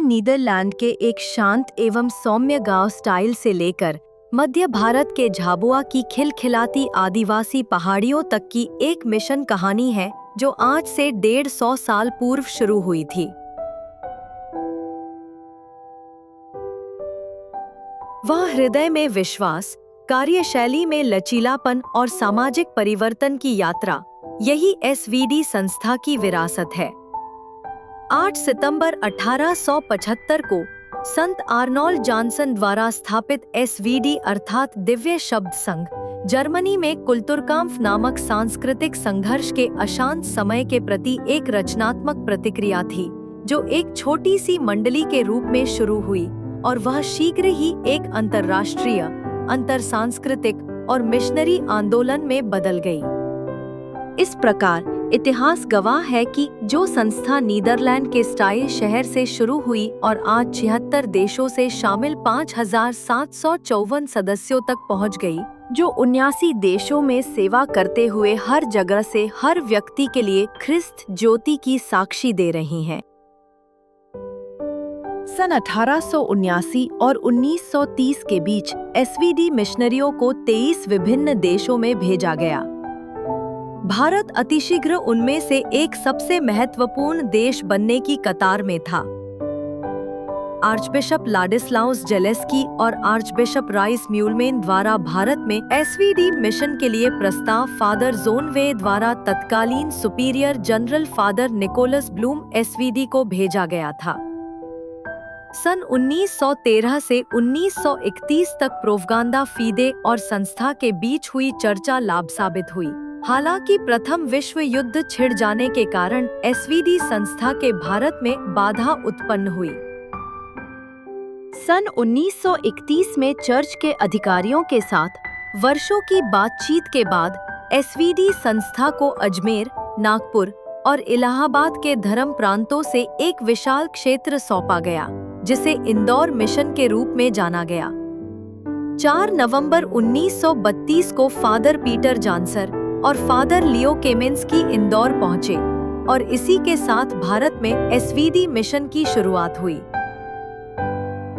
Netherlands के एक शांत एवं सौम्य गांव स्टाइल से लेकर मध्य भारत के झाबुआ की खिलखिलाती आदिवासी पहाड़ियों तक की एक मिशन कहानी है जो आज से 150 साल पूर्व शुरू हुई थी। वह हृदय में विश्वास, कार्यशैली में लचीलापन और सामाजिक परिवर्तन की यात्रा, यही एसवीडी संस्था की विरासत है। 8 सितंबर 1875 को संत आर्नोल्ड जॉनसन द्वारा स्थापित एसवीडी अर्थात दिव्य शब्द संघ, जर्मनी में कुल्तुरकाम्फ नामक सांस्कृतिक संघर्ष के अशांत समय के प्रति एक रचनात्मक प्रतिक्रिया थी, जो एक छोटी सी मंडली के रूप में शुरू हुई और वह शीघ्र ही एक अंतर्राष्ट्रीय, अंतरसांस्कृतिक और मिशनरी आंदोलन में बदल गई। इस प्रकार इतिहास गवाह है कि जो संस्था नीदरलैंड के स्टाइल शहर से शुरू हुई और आज 76 देशों से शामिल 5,754 सदस्यों तक पहुंच गई, जो 79 देशों में सेवा करते हुए हर जगह से हर व्यक्ति के लिए ख्रिस्त ज्योति की साक्षी दे रही हैं। सन 1879 और 1930 के बीच एसवीडी मिशनरियों को 23 विभिन्न देशों में भेजा गया। भारत अतिशीघ्र उनमें से एक सबसे महत्वपूर्ण देश बनने की कतार में था। आर्चबिशप लाडिस्लाउस जेलेस्की और आर्चबिशप राइस म्यूलमेन द्वारा भारत में एसवीडी मिशन के लिए प्रस्ताव फादर जोनवे द्वारा तत्कालीन superior general father Nicholas Blum SVD को भेजा गया था। सन 1913 से 1931 तक प्रोपगेंडा फीदे और संस्था के बीच हुई चर्चा लाभ साबित हुई। हालांकि प्रथम विश्व युद्ध छिड़ जाने के कारण एसवीडी संस्था के भारत में बाधा उत्पन्न हुई। सन 1931 में चर्च के अधिकारियों के साथ वर्षों की बातचीत के बाद एसवीडी संस्था को अजमेर, नागपुर और इलाहाबाद के धर्म प्रांतों से एक विशाल क्षेत्र सौंपा गया, जिसे इंदौर मिशन के रूप में जाना गया। 4 नवंबर 1932 को फादर पीटर जॉनसन और फादर लियो केमेंस्की इंदौर पहुंचे और इसी के साथ भारत में एसवीडी मिशन की शुरुआत हुई।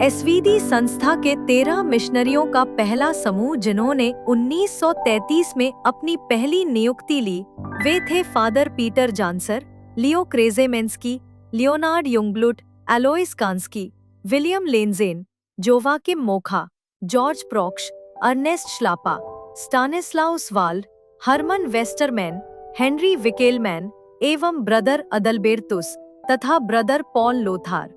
एसवीडी संस्था के 13 मिशनरियों का पहला समूह जिन्होंने 1933 में अपनी पहली नियुक्ति ली, वे थे father Peter Johnson, Leo Krajemenski, Leonard Jungblut, Alois Kanski, William Lenzen, Joachim Mokha, George Proksch, Ernest Schlapa, Stanislaus Wald, Hermann Westermann, Henry Wickelmann एवं ब्रदर अदल्बेर्तुस तथा ब्रदर पॉल लोथार।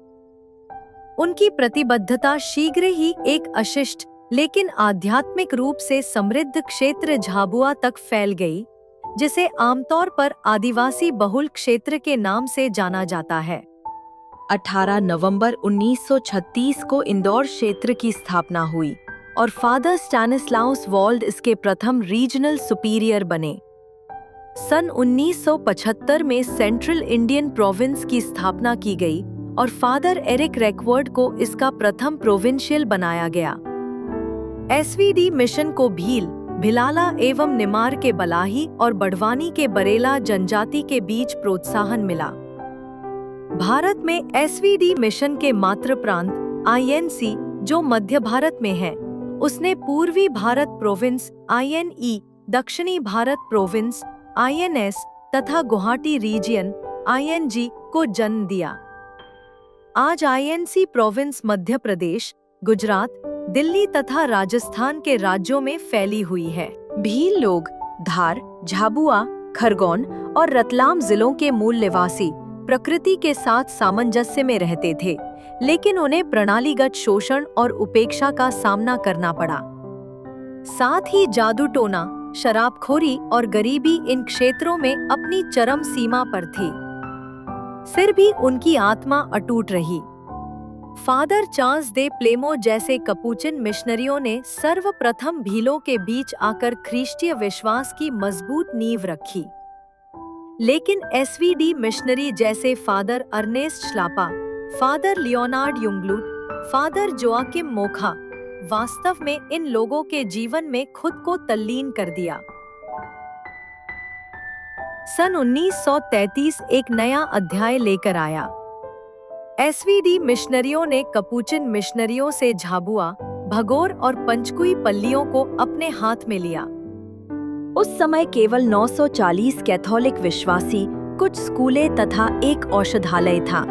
उनकी प्रतिबद्धता शीघ्र ही एक अशिष्ट लेकिन आध्यात्मिक रूप से समृद्ध क्षेत्र झाबुआ तक फैल गई, जिसे आमतौर पर आदिवासी बहुल क्षेत्र के नाम से जाना जाता है। 18 नवंबर 1936 को इंदौर क्षेत्र की स्थापना हुई और फादर स्टैनिस्लाउस वाल्ड इसके प्रथम रीजनल सुपीरियर बने। सन 1975 में सेंट्रल इंडियन प्रोविंस की स्थापना की गई और फादर एरिक रैकवर्ड को इसका प्रथम प्रोविंशियल बनाया गया। एसवीडी मिशन को भील, भिलाला एवं निमार के बलाही और बड़वानी के बरेला जनजाति के बीच प्रोत्साहन मिला। भारत में एसवीडी मिशन के मातृ प्रांत आईएनसी, जो मध्य भारत में है, उसने पूर्वी भारत प्रोविंस आईएनई, दक्षिणी भारत प्रोविंस आईएनएस तथा गुवाहाटी रीजियन आईएनजी को जन्म दिया। आज आईएनसी प्रोविंस मध्य प्रदेश, गुजरात, दिल्ली तथा राजस्थान के राज्यों में फैली हुई है। भील लोग धार, झाबुआ, खरगोन और रतलाम जिलों के मूल निवासी प्रकृति के साथ सामंजस्य में रहते थे, लेकिन उन्हें प्रणालीगत शोषण और उपेक्षा का सामना करना पड़ा। साथ ही जादू टोना, शराबखोरी और गरीबी इन क्षेत्रों में अपनी चरम सीमा पर थी। फिर भी उनकी आत्मा अटूट रही। फादर चार्ल्स दे प्लेमो जैसे कपूचिन मिशनरियों ने सर्वप्रथम भीलों के बीच आकर ख्रीष्टीय विश्वास की मजबूत नींव रखी। लेकिन एसवीडी मिशनरी जैसे father Ernest Schlapa, father Leonard Jungblut, father Joachim Mokha वास्तव में इन लोगों के जीवन में खुद को तल्लीन कर दिया। सन 1933 एक नया अध्याय लेकर आया। एसवीडी मिशनरियों ने कपुचिन मिशनरियों से झाबुआ, भगोर और पंचकुई पल्लियों को अपने हाथ में लिया। उस समय केवल 940 कैथोलिक विश्वासी, कुछ स्कूलें तथा एक औषधालय था।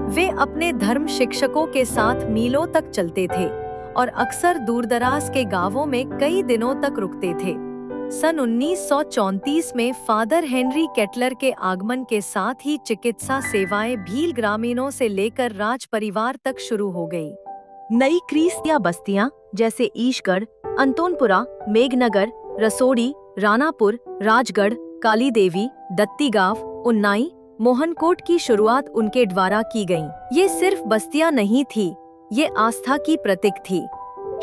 वे अपने धर्म शिक्षकों के साथ मीलों तक चलते थे और अक्सर दूरदराज के गांवों में कई दिनों तक रुकते थे। सन 1934 में फादर हेनरी केटलर के आगमन के साथ ही चिकित्सा सेवाएं भील ग्रामीणों से लेकर राज परिवार तक शुरू हो गई। नई क्रिस्तिया बस्तियां जैसे ईशगढ़, अंतोनपुरा, मेघनगर, रसोड़ी, रानापुर, राजगढ़, काली देवी, दत्तीगांव, उन्नाई, मोहनकोट की शुरुआत उनके द्वारा की गई। ये सिर्फ बस्तियां नहीं थी, ये आस्था की प्रतीक थी।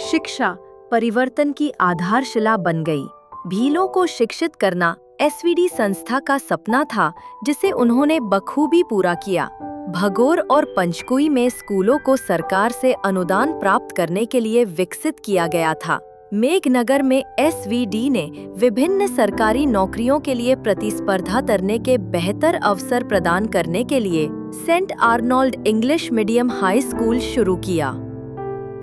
शिक्षा परिवर्तन की आधारशिला बन गई। भीलों को शिक्षित करना एसवीडी संस्था का सपना था, जिसे उन्होंने बखूबी पूरा किया। भगोर और पंचकुई में स्कूलों को सरकार से अनुदान प्राप्त करने के लिए विकसित किया गया था। मेघनगर में एसवीडी ने विभिन्न सरकारी नौकरियों के लिए प्रतिस्पर्धा करने के बेहतर अवसर प्रदान करने के लिए saint Arnold English medium high school शुरू किया।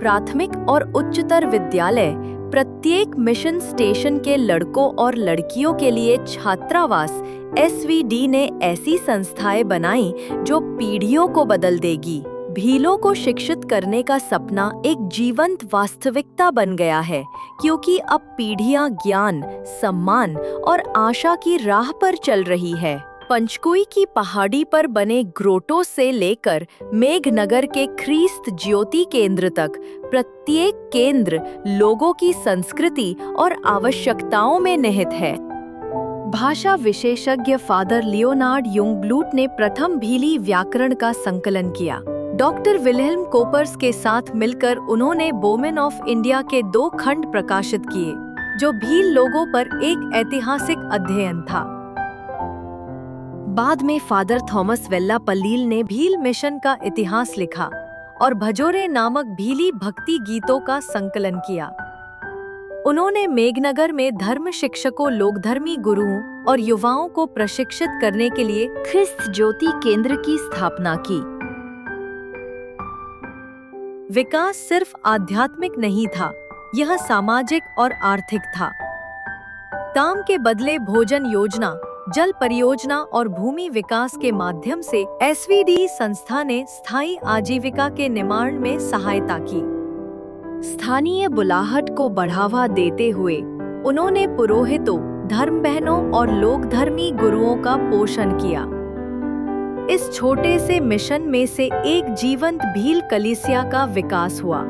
प्राथमिक और उच्चतर विद्यालय, प्रत्येक मिशन स्टेशन के लड़कों और लड़कियों के लिए छात्रावास, एसवीडी ने ऐसी संस्थाएं बनाई जो पीढ़ियों को बदल देगी। भीलों को शिक्षित करने का सपना एक जीवंत वास्तविकता बन गया है, क्योंकि अब पीढ़ियां ज्ञान, सम्मान और आशा की राह पर चल रही है। पंचकुई की पहाड़ी पर बने ग्रोटो से लेकर मेघनगर के ख्रीस्त ज्योति केंद्र तक, प्रत्येक केंद्र लोगों की संस्कृति और आवश्यकताओं में निहित है। भाषा विशेषज्ञ फादर लियोनार्ड युंगब्लूट ने प्रथम भीली व्याकरण का संकलन किया। डॉक्टर विल्हेल्म कोपर्स के साथ मिलकर उन्होंने बोमेन ऑफ इंडिया के 2 खंड प्रकाशित किए, जो भील लोगों पर एक ऐतिहासिक अध्ययन था। बाद में फादर थॉमस वेल्लापल्लील ने भील मिशन का इतिहास लिखा और भजोरे नामक भीली भक्ति गीतों का संकलन किया। उन्होंने मेघनगर में धर्म शिक्षकों, लोकधर्मी गुरुओं और युवाओं को प्रशिक्षित करने के लिए ख्रिस्त ज्योति केंद्र की स्थापना की। विकास सिर्फ आध्यात्मिक नहीं था, यह सामाजिक और आर्थिक था। काम के बदले भोजन योजना, जल परियोजना और भूमि विकास के माध्यम से एसवीडी संस्था ने स्थायी आजीविका के निर्माण में सहायता की। स्थानीय बुलाहट को बढ़ावा देते हुए उन्होंने पुरोहितों, धर्म बहनों और लोकधर्मी गुरुओं का पोषण किया। इस छोटे से मिशन में से एक जीवंत भील कलीसिया का विकास हुआ।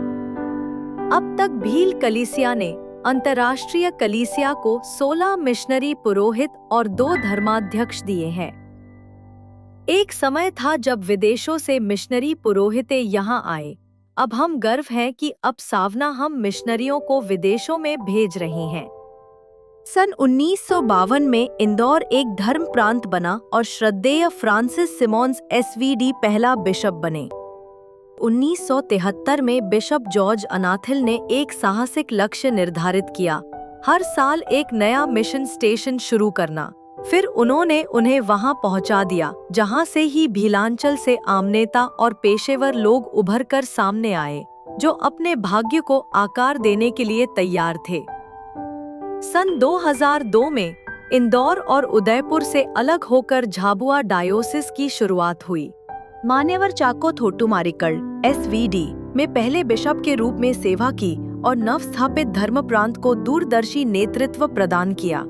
अब तक भील कलीसिया ने अंतर्राष्ट्रीय कलीसिया को 16 मिशनरी पुरोहित और 2 धर्माध्यक्ष दिए हैं। एक समय था जब विदेशों से मिशनरी पुरोहिते यहाँ आए। अब हम गर्व है कि अब सावना हम मिशनरियों को विदेशों में भेज रहे हैं। सन 1952 में इंदौर एक धर्म प्रांत बना और श्रद्धेय फ्रांसिस सिमोन्स एसवीडी पहला बिशप बने। 1973 में बिशप जॉर्ज अनाथिल ने एक साहसिक लक्ष्य निर्धारित किया, हर साल एक नया मिशन स्टेशन शुरू करना। फिर उन्होंने उन्हें वहां पहुंचा दिया, जहां से ही भीलांचल से आम नेता और पेशेवर लोग उभर कर सामने आए, जो अपने भाग्य को आकार देने के लिए तैयार थे। सन 2002 में इंदौर और उदयपुर से अलग होकर झाबुआ डायोसिस की शुरुआत हुई। मान्यवर चाको थोटुमारिकल एसवीडी में पहले बिशप के रूप में सेवा की और नवस्थापित धर्म प्रांत को दूरदर्शी नेतृत्व प्रदान किया।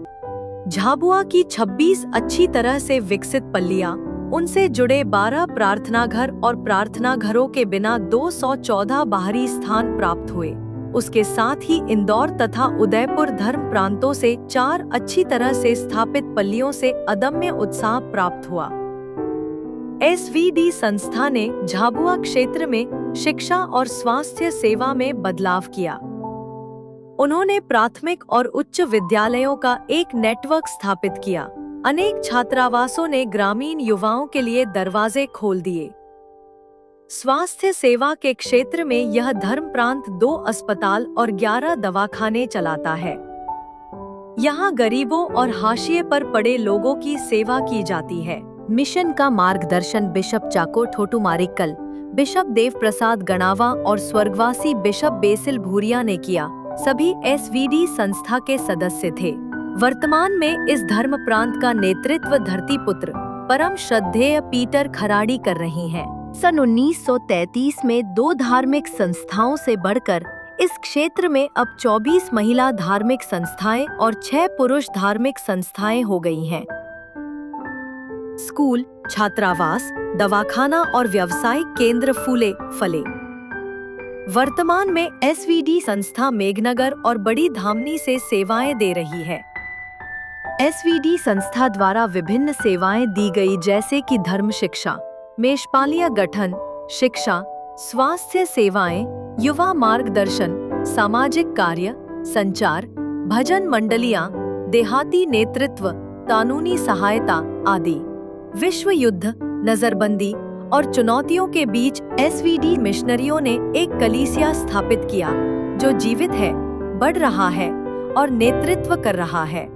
झाबुआ की 26 अच्छी तरह से विकसित पल्लियां, उनसे जुड़े 12 प्रार्थना घर और प्रार्थना घरों के बिना 214 बाहरी स्थान प्राप्त हुए। उसके साथ ही इंदौर तथा उदयपुर धर्म प्रांतों से 4 अच्छी तरह से स्थापित पल्लियों से अदम्य उत्साह प्राप्त हुआ। एसवीडी संस्था ने झाबुआ क्षेत्र में शिक्षा और स्वास्थ्य सेवा में बदलाव किया। उन्होंने प्राथमिक और उच्च विद्यालयों का एक नेटवर्क स्थापित किया। अनेक छात्रावासों ने ग्रामीण युवाओं के लिए दरवाजे खोल दिए। स्वास्थ्य सेवा के क्षेत्र में यह धर्म प्रांत 2 अस्पताल और 11 दवाखाने चलाता है। यहाँ गरीबों और हाशिए पर पड़े लोगों की सेवा की जाती है। मिशन का मार्गदर्शन बिशप चाको थोटुमारिकल बिशप देव प्रसाद गणावा और स्वर्गवासी बिशप बेसिल भूरिया ने किया। सभी एसवीडी संस्था के सदस्य थे। वर्तमान में इस धर्म प्रांत का नेतृत्व धरतीपुत्र परम श्रद्धेय पीटर खराड़ी कर रही हैं। सन 1933 में 2 धार्मिक संस्थाओं से बढ़कर इस क्षेत्र में अब 24 महिला धार्मिक संस्थाएं और 6 पुरुष धार्मिक संस्थाएं हो गई हैं। स्कूल, छात्रावास, दवाखाना और व्यावसायिक केंद्र फूले फले। वर्तमान में एसवीडी संस्था मेघनगर और बड़ी धामनी से सेवाएं दे रही है। एसवीडी संस्था द्वारा विभिन्न सेवाएं दी गई, जैसे कि धर्म शिक्षा, मेषपालीय गठन, शिक्षा, स्वास्थ्य सेवाएं, युवा मार्गदर्शन, सामाजिक कार्य, संचार, भजन मंडलियां, देहाती नेतृत्व, कानूनी सहायता आदि। विश्व युद्ध, नजरबंदी और चुनौतियों के बीच एसवीडी मिशनरियों ने एक कलीसिया स्थापित किया जो जीवित है, बढ़ रहा है और नेतृत्व कर रहा है।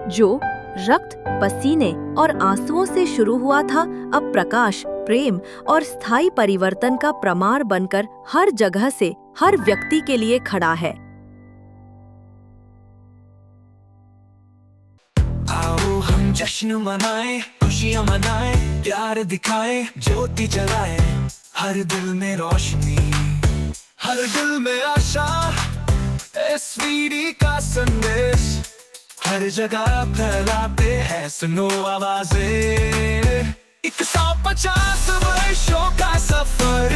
जो रक्त, पसीने और आंसुओं से शुरू हुआ था, अब प्रकाश, प्रेम और स्थायी परिवर्तन का प्रमाण बनकर हर जगह से हर व्यक्ति के लिए खड़ा है। आओ हम जश्न मनाएं, खुशियां मनाएं, प्यार दिखाएं, ज्योति जलाएं, हर दिल में रोशनी, हर दिल में आशा। एसवीडी का संदेश हर जगह फैलाते हैं, सुनो आवाजें। 150 वर्षों का सफर,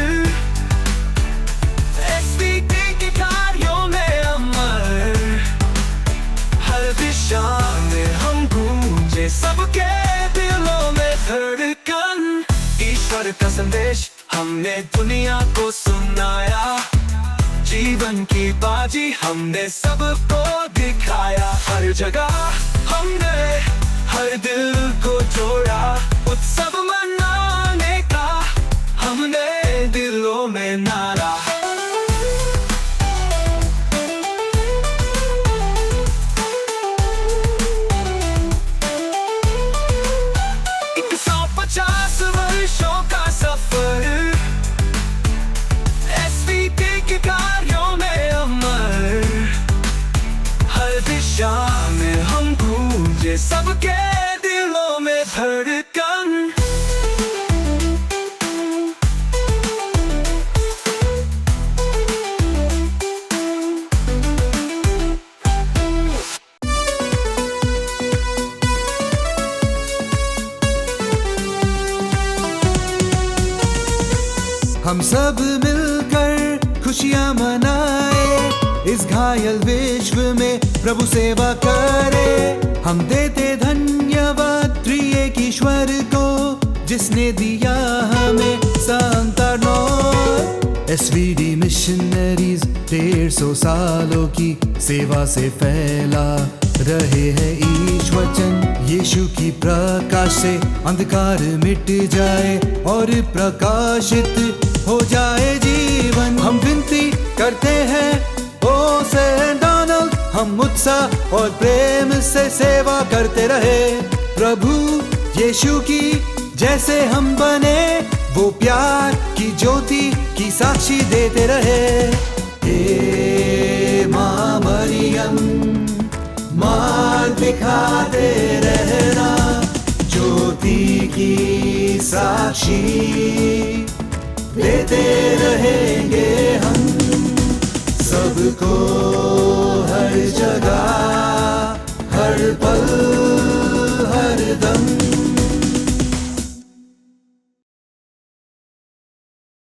एसवीडी के कार्यों में अमर, हर दिशा में हम गूंजे, सबके दिलों में धड़कन। ईश्वर का संदेश हमने दुनिया को सुनाया, जीवन की बाजी हमने सबको दिखाया। हर जगह हमने हर दिल को जोड़ा, उत्सव मनाने का हमने दिलों में नारा। 150 वर्षों का सफर, एसवीडी के कार्यों में अमर, हर दिशा में हम गूंजे, सबके दिलों में धड़कन। हम सब मिलकर खुशियाँ मनाए, इस घायल विश्व में प्रभु सेवा करे। हम देते धन्यवाद त्रिएक ईश्वर को, जिसने दिया हमें संतान। एसवीडी मिशनरीज 150 सालों की सेवा से फैला रहे हैं ईश वचन। यीशु की प्रकाश से अंधकार मिट जाए और प्रकाशित हो जाए जीवन। हम विनती करते हैं ओ सेंट डोनाल्ड, हम उत्साह और प्रेम से सेवा करते रहे। प्रभु यीशु की जैसे हम बने, वो प्यार की ज्योति की साक्षी देते रहे। हे माँ मरियम, मार्ग दिखाते रहना, ज्योति की साक्षी देते रहेंगे हम सबको, हर जगह, हर पल, हर दम।